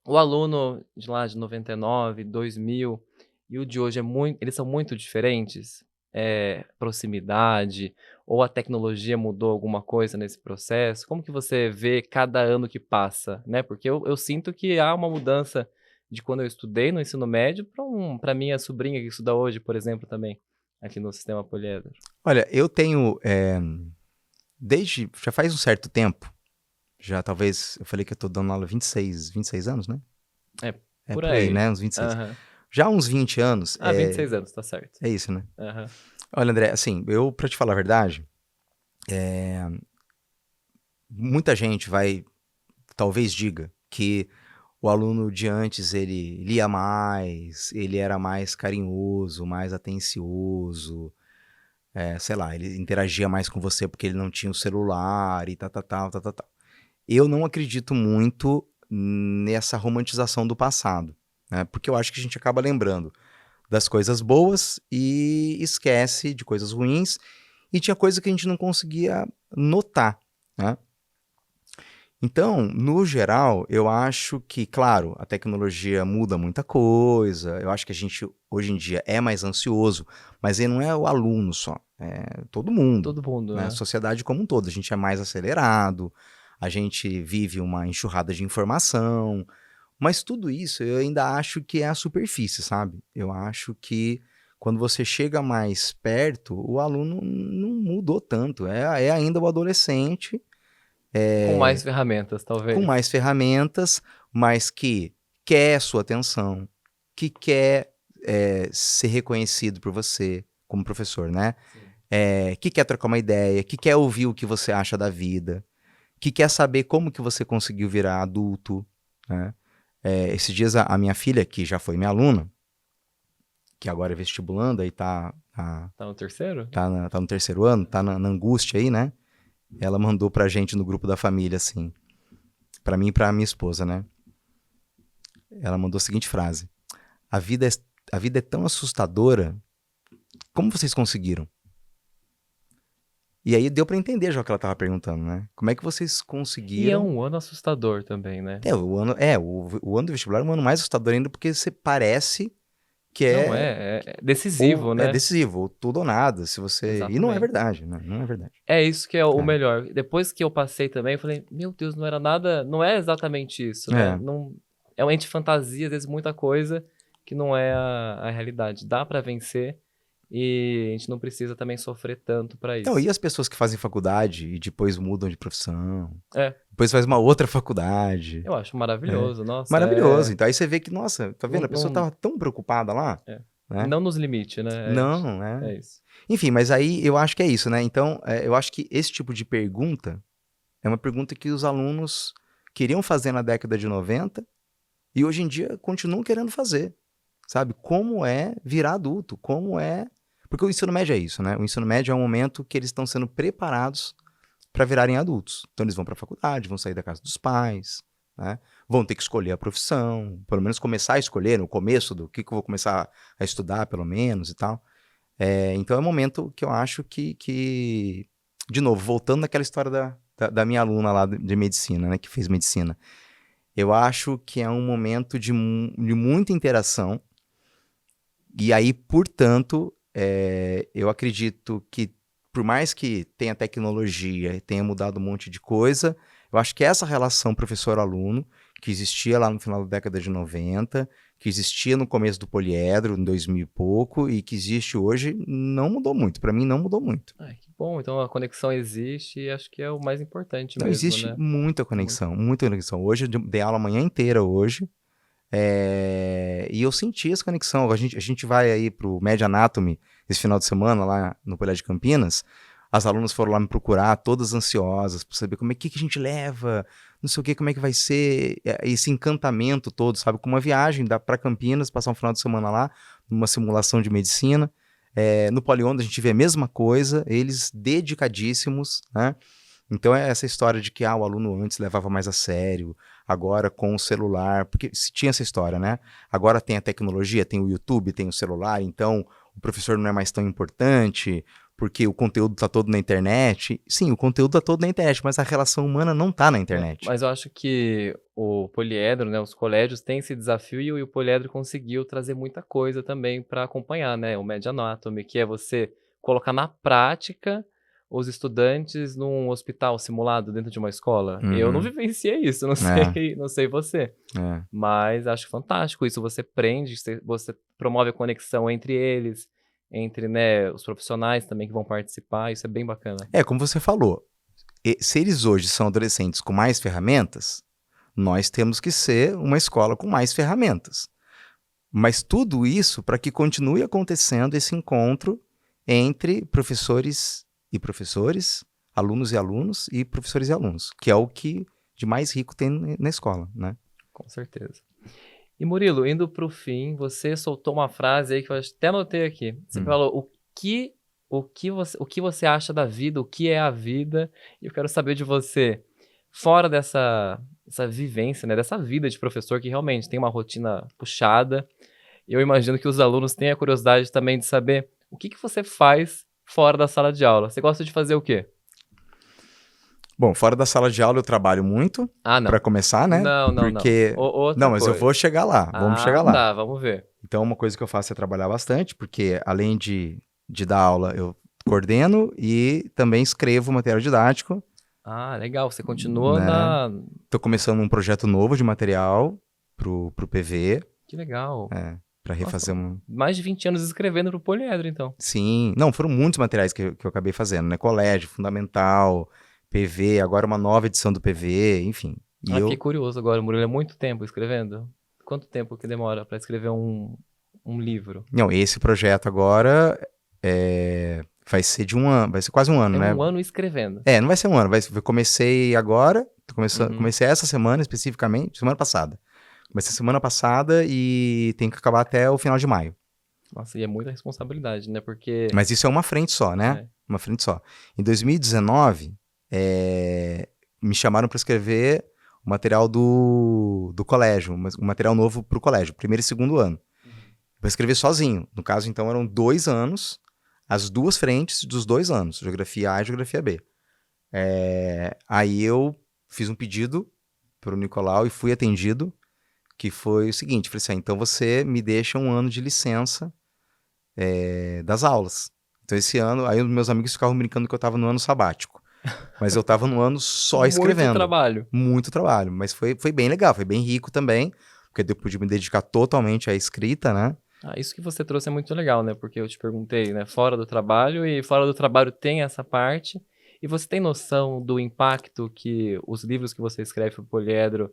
o aluno de lá de 99, 2000 e o de hoje eles são muito diferentes? Proximidade ou a tecnologia mudou alguma coisa nesse processo? Como que você vê cada ano que passa, né, porque eu sinto que há uma mudança de quando eu estudei no ensino médio pra minha sobrinha que estuda hoje, por exemplo, também, aqui no sistema poliedro. Olha, eu tenho, já faz um certo tempo, já talvez, eu falei que eu tô dando aula há 26 anos, né? É, É por por aí, aí. né? Uns 26. Aham. Já há uns 20 anos, 26 anos, tá certo. é isso, né? Aham. Olha, André, assim, pra te falar a verdade, muita gente talvez diga que o aluno de antes, ele lia mais, ele era mais carinhoso, mais atencioso, sei lá, ele interagia mais com você porque ele não tinha o celular e tal, tal, tal, tal, tal, tal. Eu não acredito muito nessa romantização do passado, né? Porque eu acho que a gente acaba lembrando das coisas boas e esquece de coisas ruins, e tinha coisa que a gente não conseguia notar, né? Então, no geral, eu acho que, claro, a tecnologia muda muita coisa, eu acho que a gente, hoje em dia, é mais ansioso, mas ele não é o aluno só, é todo mundo, Todo mundo, né? A né. sociedade como um todo, a gente é mais acelerado, a gente vive uma enxurrada de informação, mas tudo isso eu ainda acho que é a superfície, sabe? Eu acho que quando você chega mais perto, o aluno não mudou tanto, é ainda o adolescente, Com mais ferramentas, com talvez. mais ferramentas, mas que quer sua atenção, que quer ser reconhecido por você como professor, né? Sim. Que quer trocar uma ideia, que quer ouvir o que você acha da vida, que quer saber como que você conseguiu virar adulto, né? Esses dias a minha filha, que já foi minha aluna, que agora é vestibulanda e Tá no terceiro? tá no terceiro ano, tá na angústia aí, né? Ela mandou pra gente no grupo da família, assim, pra mim e pra minha esposa, né? Ela mandou a seguinte frase: a vida é tão assustadora, como vocês conseguiram? E aí deu pra entender já o que ela tava perguntando, né? Como é que vocês E é conseguiram? um ano assustador também, né. O ano do vestibular é um ano mais assustador ainda porque você parece que Não, é decisivo, é né. decisivo, ou tudo ou nada, se você. E não é Exatamente. verdade, né? Não é verdade. É isso que é o É. melhor. Depois que eu passei também, eu falei: "Meu Deus, não era nada, não é exatamente isso, né". É. Não é uma gente fantasia, às vezes, muita coisa que não é a realidade. Dá pra vencer e a gente não precisa também sofrer tanto pra Então, e isso. as pessoas que fazem faculdade e depois mudam de profissão? É. depois faz uma outra faculdade. Eu acho maravilhoso, nossa. Maravilhoso. Então aí você vê que, nossa, tá vendo? Não- A pessoa não- tava tão preocupada lá, É. né? Não nos limite, né? Não, É isso. Enfim, mas aí eu acho que é isso, né? Então, eu acho que esse tipo de pergunta é uma pergunta que os alunos queriam fazer na década de 90 e hoje em dia continuam querendo fazer, sabe? Como é virar adulto? Como é... Porque o ensino médio é isso, né? O ensino médio é um momento que eles estão sendo preparados para virarem adultos. Então eles vão para a faculdade, vão sair da casa dos pais, né? Vão ter que escolher a profissão, pelo menos começar a escolher no começo do que eu vou começar a estudar, pelo menos, e tal. Então é um momento que eu acho que... De novo, voltando naquela história da minha aluna lá de medicina, né? Que fez medicina. Eu acho que é um momento de muita interação e aí, portanto, eu acredito que por mais que tenha tecnologia e tenha mudado um monte de coisa, eu acho que essa relação professor-aluno, que existia lá no final da década de 90, que existia no começo do poliedro, em 2000 e pouco, e que existe hoje, não mudou muito. Para mim, não mudou muito. Ai, que bom. Então a conexão existe e acho que é o mais importante Não, mesmo, existe né? muita conexão, muita conexão. Hoje eu dei aula a manhã inteira hoje, e eu senti essa conexão. A gente vai aí pro Med Anatomy esse final de semana lá no Poliedro de Campinas. As alunas foram lá me procurar, todas ansiosas, para saber como é que a gente leva, não sei o que, como é que vai ser esse encantamento todo, sabe? Com uma viagem para Campinas, passar um final de semana lá, numa simulação de medicina. No Poliondo a gente vê a mesma coisa, eles dedicadíssimos, né? Então é essa história de que o aluno antes levava mais a sério, agora com o celular, porque se tinha essa história, né? Agora tem a tecnologia, tem o YouTube, tem o celular, então o professor não é mais tão importante, porque o conteúdo está todo na internet. Sim, o conteúdo está todo na internet, mas a relação humana não está na internet. Mas eu acho que o poliedro, né, os colégios têm esse desafio e o poliedro conseguiu trazer muita coisa também para acompanhar, né? O Med Anatomy, que é você colocar na prática os estudantes num hospital simulado dentro de uma escola. Eu não vivenciei isso, não sei você. Mas acho fantástico isso. Você prende, você promove a conexão entre eles, entre, né, os profissionais também que vão participar. Isso é bem bacana. Como você falou, se eles hoje são adolescentes com mais ferramentas, nós temos que ser uma escola com mais ferramentas. Mas tudo isso para que continue acontecendo esse encontro entre professores e professores, alunos e alunos e professores e alunos, que é o que de mais rico tem na escola, né? Com certeza. E Murilo, indo para o fim, você soltou uma frase aí que eu até anotei aqui. Você falou o que você acha da vida, o que é a vida, e eu quero saber de você, fora dessa vivência, né, dessa vida de professor que realmente tem uma rotina puxada, eu imagino que os alunos tenham a curiosidade também de saber o que você faz fora da sala de aula. Você gosta de fazer o quê? Bom, fora da sala de aula eu trabalho muito, para começar, né? Não. Porque... Outra mas coisa. eu vou chegar lá, vamos chegar lá. Tá, vamos ver. Então uma coisa que eu faço é trabalhar bastante, porque além de dar aula, eu coordeno e também escrevo material didático. Legal, você continua né? Tô começando um projeto novo de material pro PV. Que legal. Para refazer mais de 20 anos escrevendo pro poliedro, então. Sim. Não, foram muitos materiais que eu acabei fazendo, né? Colégio, fundamental, PV, agora uma nova edição do PV, enfim. Fiquei curioso agora, Murilo, é muito tempo escrevendo? Quanto tempo que demora para escrever um livro? Não, esse projeto agora vai ser de um ano, vai ser quase um ano, né? Um ano escrevendo. Não vai ser um ano, eu comecei agora, comecei essa semana especificamente, semana passada. Comecei semana passada e tem que acabar até o final de maio. Nossa, e é muita responsabilidade, né? Porque... Mas isso é uma frente só, né? Uma frente só. Em 2019, me chamaram para escrever o material do colégio, um material novo para o colégio, primeiro e segundo ano. Para escrever sozinho. No caso, então, eram 2 anos, as 2 frentes dos 2 anos, Geografia A e Geografia B. Aí eu fiz um pedido para o Nicolau e fui atendido, que foi o seguinte, falei assim, então você me deixa um ano de licença das aulas. Então esse ano, aí os meus amigos ficavam brincando que eu estava no ano sabático. Mas eu estava no ano só escrevendo. Muito trabalho. Muito trabalho, mas foi bem legal, foi bem rico também, porque eu pude me dedicar totalmente à escrita, né? Isso que você trouxe é muito legal, né? Porque eu te perguntei, né? Fora do trabalho, e fora do trabalho tem essa parte, E você tem noção do impacto que os livros que você escreve para o Poliedro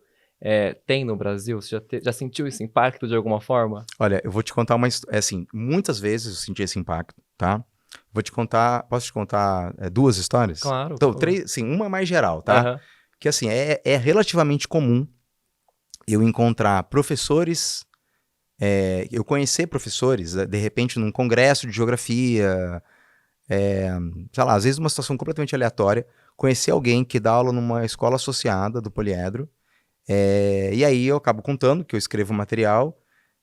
tem no Brasil? Você já sentiu esse impacto de alguma forma? Olha, eu vou te contar uma história. Assim, muitas vezes eu senti esse impacto, tá? Vou te contar. Posso te contar duas histórias? Claro, por Então, favor. três, sim, uma mais geral, tá? Aham. Que assim, é relativamente comum eu encontrar professores. Eu conhecer professores, de repente, num congresso de geografia, sei lá, às vezes numa situação completamente aleatória, conhecer alguém que dá aula numa escola associada do Poliedro, e aí eu acabo contando que eu escrevo material,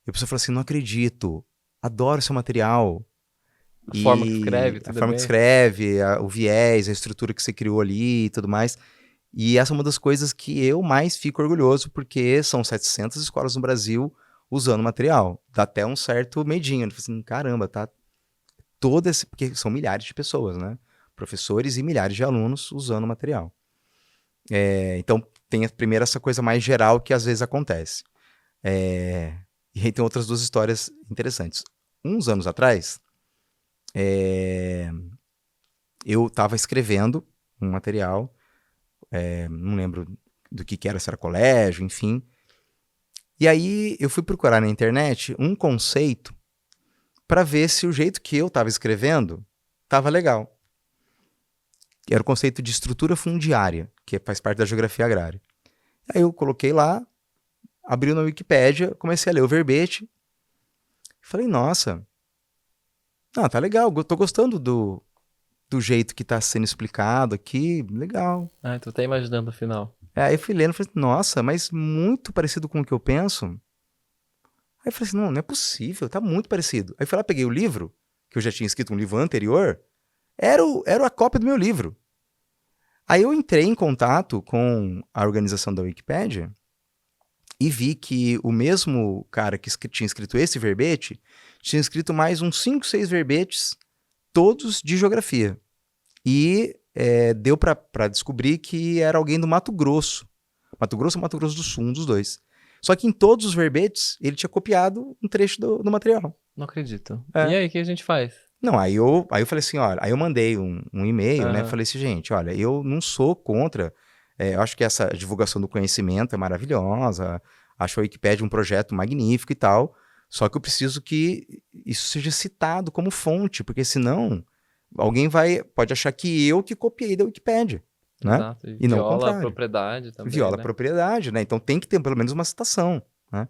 e a pessoa fala assim, não acredito, adoro seu material, A forma que e escreve, a tudo forma que bem? escreve, o viés, a estrutura que você criou ali e tudo mais. E essa é uma das coisas que eu mais fico orgulhoso, porque são 700 escolas no Brasil usando material. Dá até um certo medinho. Eu falo assim, caramba, tá todo esse... Porque são milhares de pessoas, né? Professores e milhares de alunos usando material. Então, tem primeiro essa coisa mais geral que às vezes acontece. E aí tem outras duas histórias interessantes. Uns anos atrás, eu estava escrevendo um material, não lembro do que era, se era colégio, enfim. E aí eu fui procurar na internet um conceito para ver se o jeito que eu estava escrevendo estava legal. Era o conceito de estrutura fundiária, que faz parte da geografia agrária. Aí eu coloquei lá, abri na Wikipédia, comecei a ler o verbete. Falei, nossa, tá legal, tô gostando do jeito que está sendo explicado aqui, legal. Ah, tô até imaginando o final. Aí eu fui lendo e falei, nossa, mas muito parecido com o que eu penso. Aí eu falei assim, não é possível, tá muito parecido. Aí eu fui lá, peguei o livro, que eu já tinha escrito um livro anterior, era a cópia do meu livro. Aí eu entrei em contato com a organização da Wikipédia e vi que o mesmo cara que tinha escrito esse verbete tinha escrito mais uns 5, 6 verbetes, todos de geografia. E deu para descobrir que era alguém do Mato Grosso. Mato Grosso ou Mato Grosso do Sul, um dos dois. Só que em todos os verbetes, ele tinha copiado um trecho do material. Não acredito. E É. aí, o que a gente faz? Não, aí eu falei assim, olha, aí eu mandei um e-mail, né? Aham. Falei assim, gente, olha, eu não sou contra, eu acho que essa divulgação do conhecimento é maravilhosa, acho a Wikipédia um projeto magnífico e tal, só que eu preciso que isso seja citado como fonte, porque senão alguém pode achar que eu que copiei da Wikipédia, né? Exato. E E não o viola a contrário. propriedade também, Viola a né? propriedade, né? Então tem que ter pelo menos uma citação, né?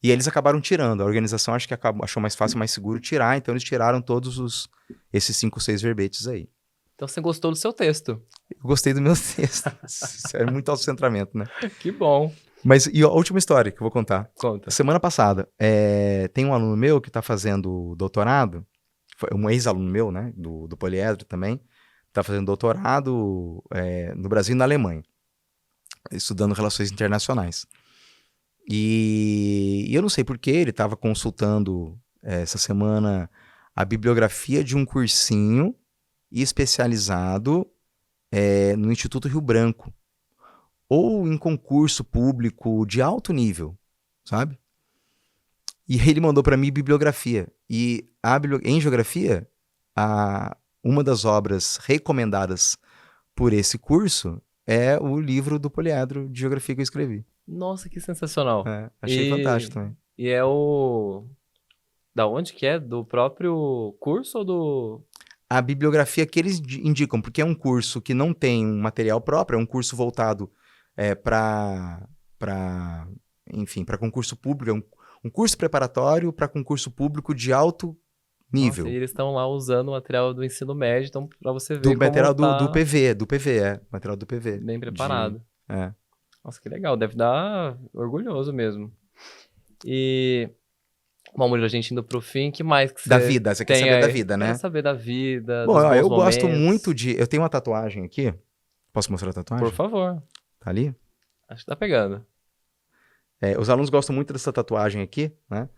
E eles acabaram tirando. A organização acho que achou mais fácil, mais seguro tirar, então eles tiraram todos esses 5, 6 verbetes aí. Então você gostou do seu texto. Eu gostei do meu texto. Isso é muito autocentramento, né? Que bom. Mas, e a última história que eu vou contar. Conta. Semana passada, tem um aluno meu que está fazendo doutorado, um ex-aluno meu, né, do Poliedro também, está fazendo doutorado no Brasil e na Alemanha, estudando relações internacionais. E eu não sei porquê, ele estava consultando essa semana a bibliografia de um cursinho especializado no Instituto Rio Branco, ou em concurso público de alto nível, sabe? E ele mandou para mim bibliografia. E em geografia, uma das obras recomendadas por esse curso é o livro do Poliedro de geografia que eu escrevi. Nossa, que sensacional. Achei fantástico também. E é o... Da onde que é? Do próprio curso ou do... A bibliografia que eles indicam, porque é um curso que não tem um material próprio, é um curso voltado para concurso público, é um curso preparatório para concurso público de alto nível. Nossa, e eles estão lá usando o material do ensino médio, então para você ver Do material como tá do PV, material do PV. bem preparado. É. Nossa, que legal, deve dar orgulhoso mesmo. E, bom, Murilo, a gente indo pro fim, que mais que Da vida, você quer tem saber aí? da vida, né? Quero saber da vida, Bom, dos ó, bons eu gosto momentos. muito de... Eu tenho uma tatuagem aqui. Posso mostrar a tatuagem? Por favor. Tá ali? Acho que tá pegando. Os alunos gostam muito dessa tatuagem aqui, né?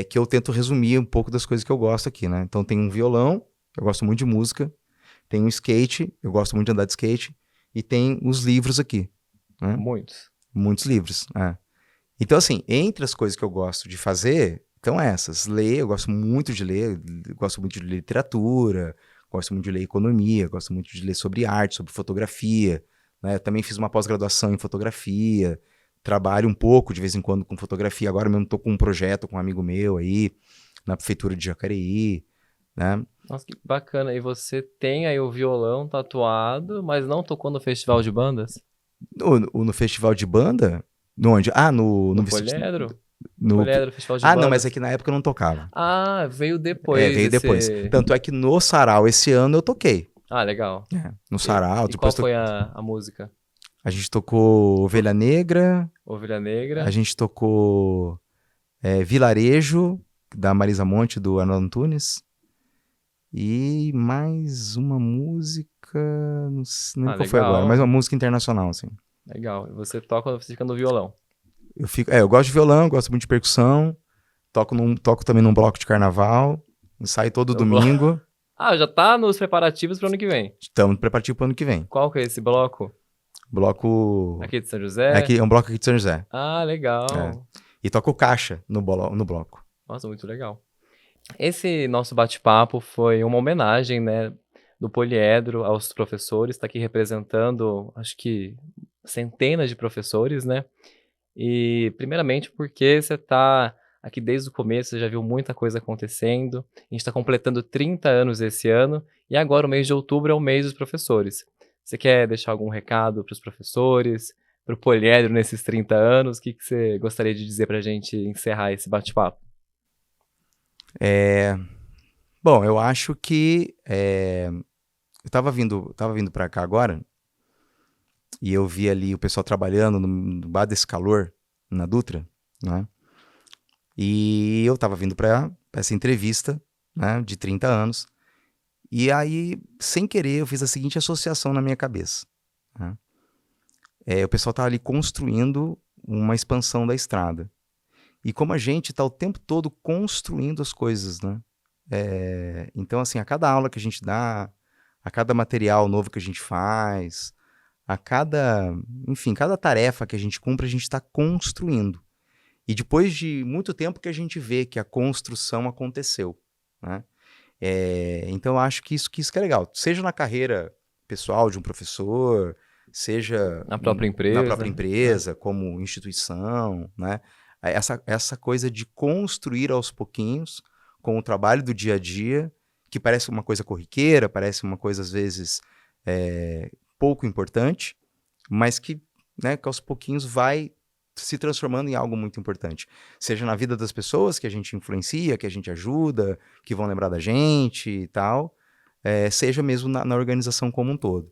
Que eu tento resumir um pouco das coisas que eu gosto aqui, né? Então tem um violão, eu gosto muito de música, tem um skate, eu gosto muito de andar de skate, e tem os livros aqui. Né? Muitos livros. Então, assim, entre as coisas que eu gosto de fazer, estão essas. Ler, eu gosto muito de ler, eu gosto muito de literatura, gosto muito de ler economia, gosto muito de ler sobre arte, sobre fotografia, né? Também fiz uma pós-graduação em fotografia, trabalho um pouco de vez em quando com fotografia, agora mesmo estou com um projeto com um amigo meu aí, na prefeitura de Jacareí, né? Nossa, que bacana. E você tem aí o violão tatuado, mas não tocou no festival de bandas? No festival de banda? No onde? Ah, No Poliedro? no- Poliedro, festival de Ah, não, mas bandas. é que na época eu não tocava. Ah, veio É, depois veio depois. esse... Tanto é que no Sarau esse ano eu toquei. Ah, legal. No Sarau, E qual depois foi a música? a gente tocou Ovelha Negra, Ovelha a Negra? gente tocou Vilarejo, da Marisa Monte, do Arnaldo Antunes. E mais uma música, não sei nem Ah, qual foi agora, mas legal. uma música internacional, assim. Legal. E você toca, você fica no violão. Eu gosto de violão, gosto muito de percussão, toco também num bloco de carnaval, ensaio todo No blo- domingo. Ah, já tá nos preparativos pro ano que vem. Estamos preparativo para o ano que vem. Qual que é esse bloco? Bloco. Aqui de São É, José? aqui, é um bloco aqui de São José. Ah, É. legal. E toco caixa no bloco. Nossa, muito legal. Esse nosso bate-papo foi uma homenagem, né, do Poliedro aos professores, está aqui representando, acho que centenas de professores, né? E primeiramente porque você está aqui desde o começo, você já viu muita coisa acontecendo. A gente está completando 30 anos esse ano e agora o mês de outubro é o mês dos professores. Você quer deixar algum recado para os professores, para o Poliedro nesses 30 anos? O que você gostaria de dizer para a gente encerrar esse bate-papo? Bom, eu acho que eu tava vindo para cá agora e eu vi ali o pessoal trabalhando no bar desse calor na Dutra, né? E eu tava vindo para essa entrevista, né, de 30 anos. E aí, sem querer, eu fiz a seguinte associação na minha cabeça, né? O pessoal tá ali construindo uma expansão da estrada. E como a gente tá o tempo todo construindo as coisas, né? Então, assim, a cada aula que a gente dá, a cada material novo que a gente faz, enfim, cada tarefa que a gente cumpre, a gente está construindo. E depois de muito tempo que a gente vê que a construção aconteceu, né? Então, eu acho que isso que é legal. Seja na carreira pessoal de um professor, seja Na própria na empresa, própria né? empresa, como instituição, né? Essa coisa de construir aos pouquinhos, com o trabalho do dia a dia, que parece uma coisa corriqueira, parece uma coisa, às vezes, pouco importante, mas que, né, que aos pouquinhos vai se transformando em algo muito importante. Seja na vida das pessoas que a gente influencia, que a gente ajuda, que vão lembrar da gente e tal, seja mesmo na organização como um todo.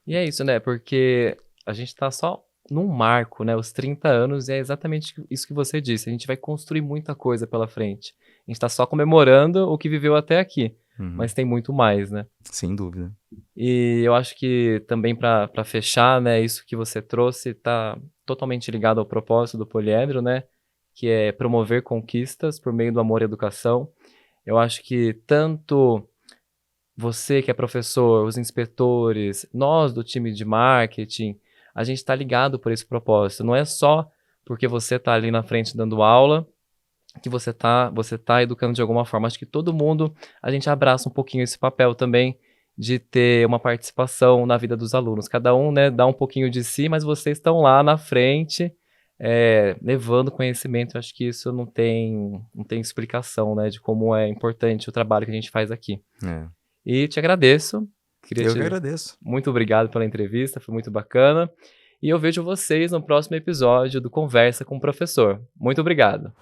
E é isso, né? Porque a gente tá só num marco, né? Os 30 anos, e é exatamente isso que você disse. A gente vai construir muita coisa pela frente. A gente tá só comemorando o que viveu até aqui. Uhum. Mas tem muito mais, né? Sem dúvida. E eu acho que também para fechar, né? Isso que você trouxe tá totalmente ligado ao propósito do Poliedro, né? Que é promover conquistas por meio do amor e educação. Eu acho que tanto você que é professor, os inspetores, nós do time de marketing, a gente está ligado por esse propósito. Não é só porque você está ali na frente dando aula que você tá educando de alguma forma. Acho que todo mundo, a gente abraça um pouquinho esse papel também de ter uma participação na vida dos alunos. Cada um, né, dá um pouquinho de si, mas vocês estão lá na frente, levando conhecimento. Acho que isso não tem explicação, né, de como é importante o trabalho que a gente faz aqui. E te agradeço. Eu que agradeço. Muito obrigado pela entrevista, foi muito bacana. E eu vejo vocês no próximo episódio do Conversa com o Professor. Muito obrigado.